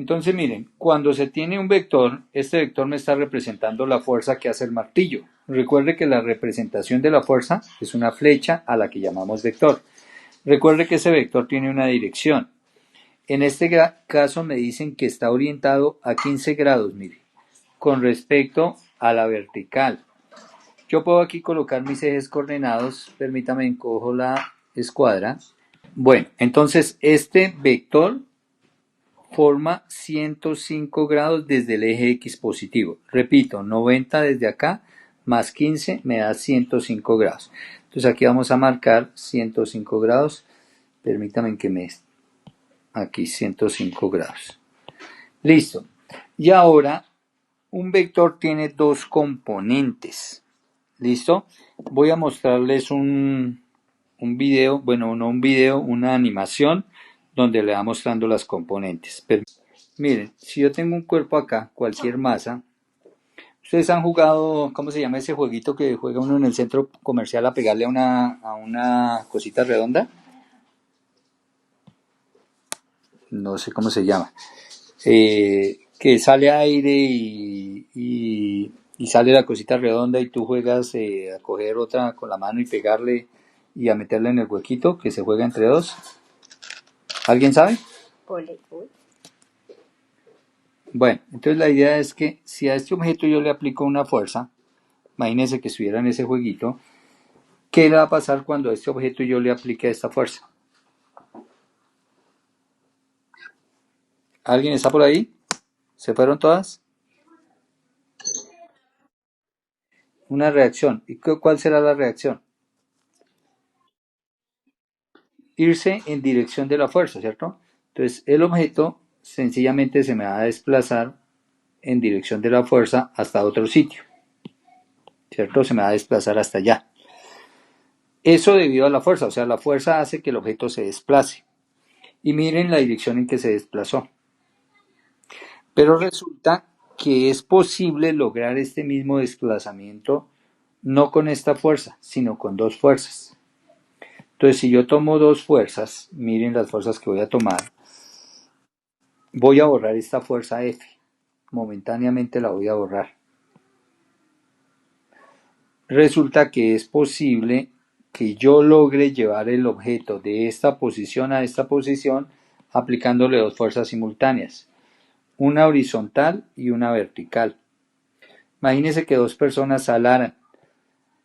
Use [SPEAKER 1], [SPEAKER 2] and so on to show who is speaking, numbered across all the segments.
[SPEAKER 1] Entonces miren, cuando se tiene un vector, este vector me está representando la fuerza que hace el martillo. Recuerde que la representación de la fuerza es una flecha a la que llamamos vector. Recuerde que ese vector tiene una dirección. En este caso me dicen que está orientado a 15 grados, mire, con respecto a la vertical. Yo puedo aquí colocar mis ejes coordenados, permítame, encojo la escuadra. Bueno, entonces este vector forma 105 grados desde el eje X positivo. Repito, 90 desde acá más 15 me da 105 grados. Entonces aquí vamos a marcar 105 grados. Permítame que me... Aquí 105 grados. Listo. Y ahora un vector tiene dos componentes. ¿Listo? Voy a mostrarles un video, bueno, no un video, una animación donde le va mostrando las componentes. Miren, si yo tengo un cuerpo acá, cualquier masa, ustedes han jugado, ¿cómo se llama ese jueguito que juega uno en el centro comercial a pegarle a una cosita redonda? No sé cómo se llama. Que sale aire y sale la cosita redonda y tú juegas a coger otra con la mano y pegarle y a meterla en el huequito que se juega entre dos. ¿Alguien sabe?
[SPEAKER 2] Voleibol.
[SPEAKER 1] Bueno, entonces la idea es que si a este objeto yo le aplico una fuerza, imagínense que estuviera en ese jueguito, ¿qué le va a pasar cuando a este objeto yo le aplique esta fuerza? ¿Alguien está por ahí? ¿Se fueron todas? Una reacción. ¿Y cuál será la reacción? Irse en dirección de la fuerza, ¿cierto? Entonces el objeto sencillamente se me va a desplazar en dirección de la fuerza hasta otro sitio, ¿cierto? Se me va a desplazar hasta allá. Eso debido a la fuerza, o sea, la fuerza hace que el objeto se desplace. Y miren la dirección en que se desplazó. Pero resulta que es posible lograr este mismo desplazamiento no con esta fuerza, sino con dos fuerzas. Entonces, si yo tomo dos fuerzas, miren las fuerzas que voy a tomar, voy a borrar esta fuerza F. Momentáneamente la voy a borrar. Resulta que es posible que yo logre llevar el objeto de esta posición a esta posición aplicándole dos fuerzas simultáneas, una horizontal y una vertical. Imagínense que dos personas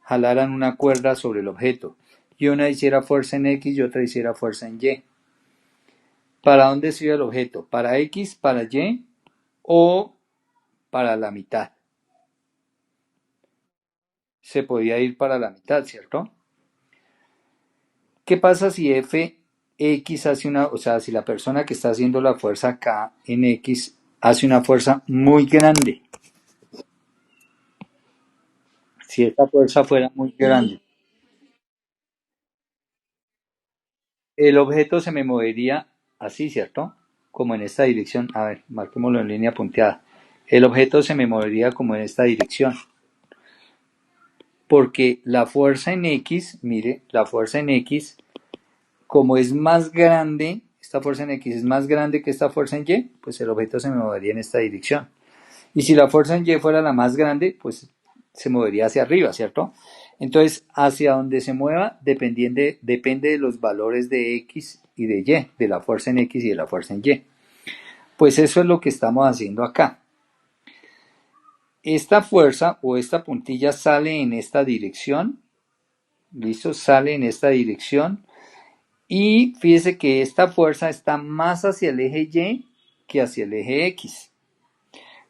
[SPEAKER 1] jalaran una cuerda sobre el objeto y una hiciera fuerza en X y otra hiciera fuerza en Y. ¿Para dónde sirve el objeto? ¿Para X, para Y o para la mitad? Se podía ir para la mitad, ¿cierto? ¿Qué pasa si Fx hace una, o sea, si la persona que está haciendo la fuerza acá en X hace una fuerza muy grande? Si esta fuerza fuera muy grande, el objeto se me movería así, ¿cierto? Como en esta dirección. A ver, marquémoslo en línea punteada. El objeto se me movería como en esta dirección. Porque la fuerza en X, mire, la fuerza en X, como es más grande, esta fuerza en X es más grande que esta fuerza en Y, pues el objeto se me movería en esta dirección. Y si la fuerza en Y fuera la más grande, pues se movería hacia arriba, ¿cierto? Entonces, hacia donde se mueva depende de los valores de X y de Y, de la fuerza en X y de la fuerza en Y. Pues eso es lo que estamos haciendo acá. Esta fuerza o esta puntilla sale en esta dirección, ¿listo? Sale en esta dirección y fíjese que esta fuerza está más hacia el eje Y que hacia el eje X.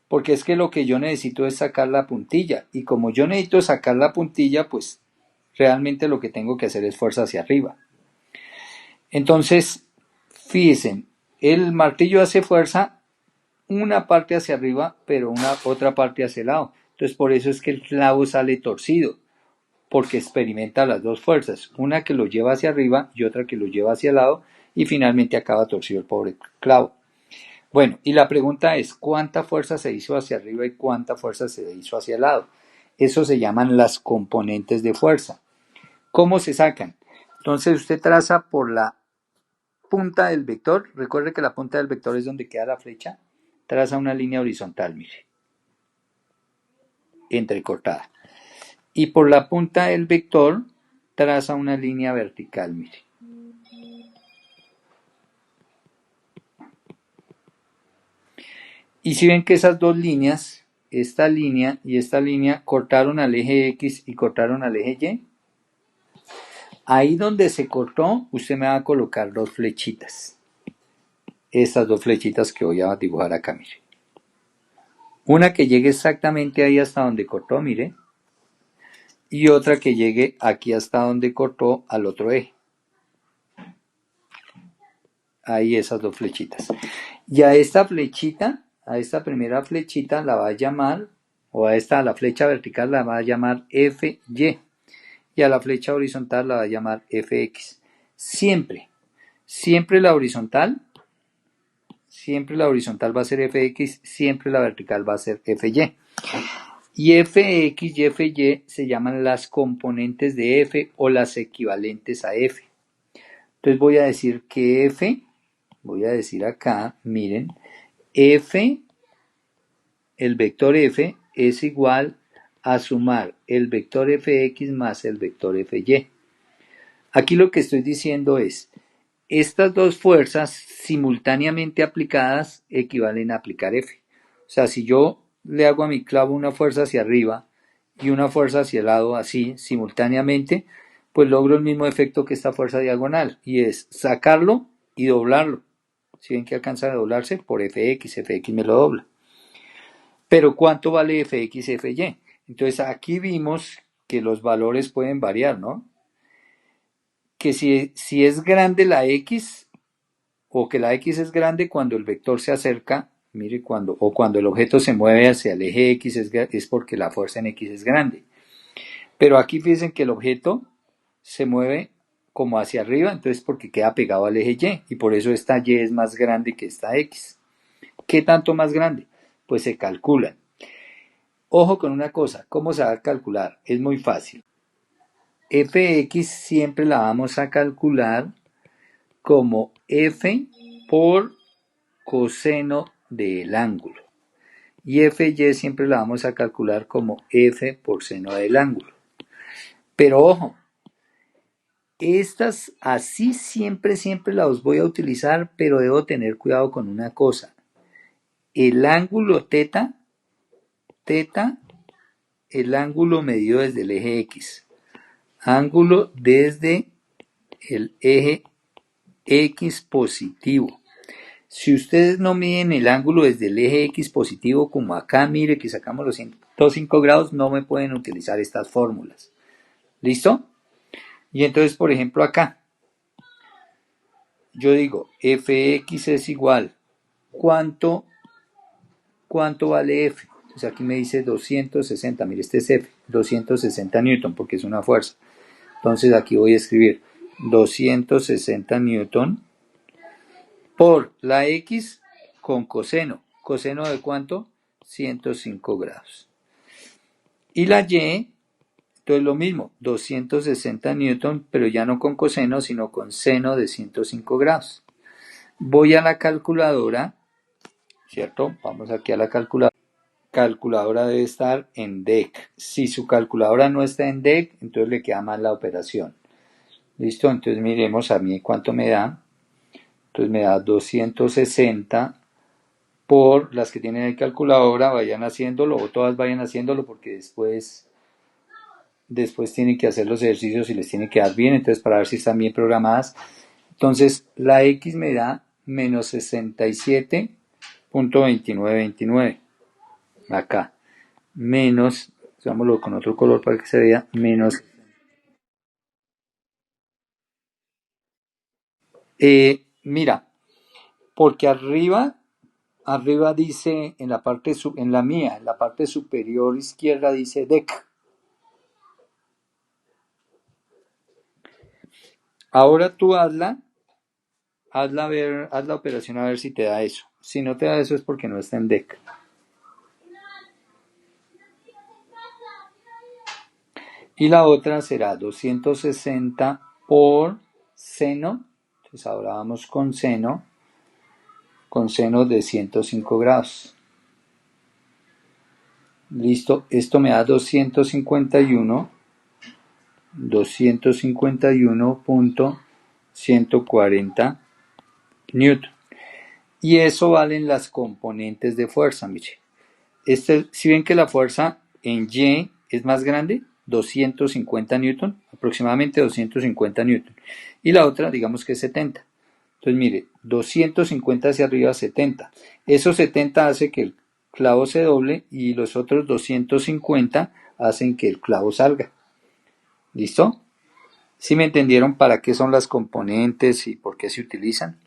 [SPEAKER 1] Porque es que lo que yo necesito es sacar la puntilla y como yo necesito sacar la puntilla, pues realmente lo que tengo que hacer es fuerza hacia arriba. Entonces, fíjense, el martillo hace fuerza una parte hacia arriba, pero una otra parte hacia el lado. Entonces, por eso es que el clavo sale torcido, porque experimenta las dos fuerzas, una que lo lleva hacia arriba y otra que lo lleva hacia el lado, y finalmente acaba torcido el pobre clavo. Bueno, y la pregunta es, ¿cuánta fuerza se hizo hacia arriba y cuánta fuerza se hizo hacia el lado? Eso se llaman las componentes de fuerza. ¿Cómo se sacan? Entonces usted traza por la punta del vector, recuerde que la punta del vector es donde queda la flecha, traza una línea horizontal, mire, entrecortada. Y por la punta del vector traza una línea vertical, mire. Y si ven que esas dos líneas, esta línea y esta línea, cortaron al eje X y cortaron al eje Y, ahí donde se cortó, usted me va a colocar dos flechitas. Estas dos flechitas que voy a dibujar acá, mire. Una que llegue exactamente ahí hasta donde cortó, mire. Y otra que llegue aquí hasta donde cortó al otro eje. Ahí esas dos flechitas. Y a esta flechita, a esta primera flechita la va a llamar, o a la flecha vertical la va a llamar FY. Y a la flecha horizontal la va a llamar FX. Siempre la horizontal va a ser FX, siempre la vertical va a ser FY. Y FX y FY se llaman las componentes de F o las equivalentes a F. Entonces voy a decir que F, voy a decir acá, miren, F, el vector F es igual a sumar el vector Fx más el vector Fy. Aquí lo que estoy diciendo es, estas dos fuerzas simultáneamente aplicadas equivalen a aplicar F. O sea, si yo le hago a mi clavo una fuerza hacia arriba y una fuerza hacia el lado así simultáneamente, pues logro el mismo efecto que esta fuerza diagonal, y es sacarlo y doblarlo. Si ven que alcanza a doblarse por Fx me lo dobla. Pero ¿cuánto vale Fx y Fy? Entonces aquí vimos que los valores pueden variar, ¿no? Que si es grande la X, o que la X es grande cuando el vector se acerca, mire, cuando el objeto se mueve hacia el eje X es porque la fuerza en X es grande. Pero aquí fíjense que el objeto se mueve como hacia arriba, entonces porque queda pegado al eje Y, y por eso esta Y es más grande que esta X. ¿Qué tanto más grande? Pues se calculan. Ojo con una cosa, ¿cómo se va a calcular? Es muy fácil. Fx siempre la vamos a calcular como F por coseno del ángulo. Y Fy siempre la vamos a calcular como F por seno del ángulo. Pero ojo, estas así siempre las voy a utilizar, pero debo tener cuidado con una cosa. El ángulo teta, el ángulo medido desde el eje X. Ángulo desde el eje X positivo. Si ustedes no miden el ángulo desde el eje X positivo, como acá, mire que sacamos los 105 grados, no me pueden utilizar estas fórmulas. ¿Listo? Y entonces, por ejemplo, acá, yo digo, Fx es igual, ¿cuánto vale F? Entonces aquí me dice 260, mire, este es F, 260 newton, porque es una fuerza. Entonces aquí voy a escribir 260 newton por la X con coseno. ¿Coseno de cuánto? 105 grados. Y la Y, entonces lo mismo, 260 newton, pero ya no con coseno, sino con seno de 105 grados. Voy a la calculadora, ¿cierto? Vamos aquí a la calculadora. Calculadora debe estar en DEC. Si su calculadora no está en DEC, entonces le queda mal la operación. ¿Listo? Entonces miremos a mí cuánto me da. Entonces me da 260 por las que tienen el calculadora, vayan haciéndolo, o todas vayan haciéndolo, porque después tienen que hacer los ejercicios y les tiene que dar bien, entonces para ver si están bien programadas. Entonces la X me da menos 67.2929. Acá. Menos, hagámoslo con otro color para que se vea, menos. Mira, porque arriba dice, en la parte en la parte superior izquierda dice DEC. Ahora tú haz la operación a ver si te da eso. Si no te da eso es porque no está en DEC. Y la otra será 260 por seno. Entonces ahora vamos con seno con seno de 105 grados. Listo, esto me da 251.140 newton. Y eso valen las componentes de fuerza, mire. Si ven que la fuerza en Y es más grande, 250 newton, aproximadamente 250 newton. Y la otra, digamos que es 70. Entonces, mire, 250 hacia arriba, 70. Esos 70 hace que el clavo se doble y los otros 250 hacen que el clavo salga. ¿Listo? ¿Sí me entendieron para qué son las componentes y por qué se utilizan?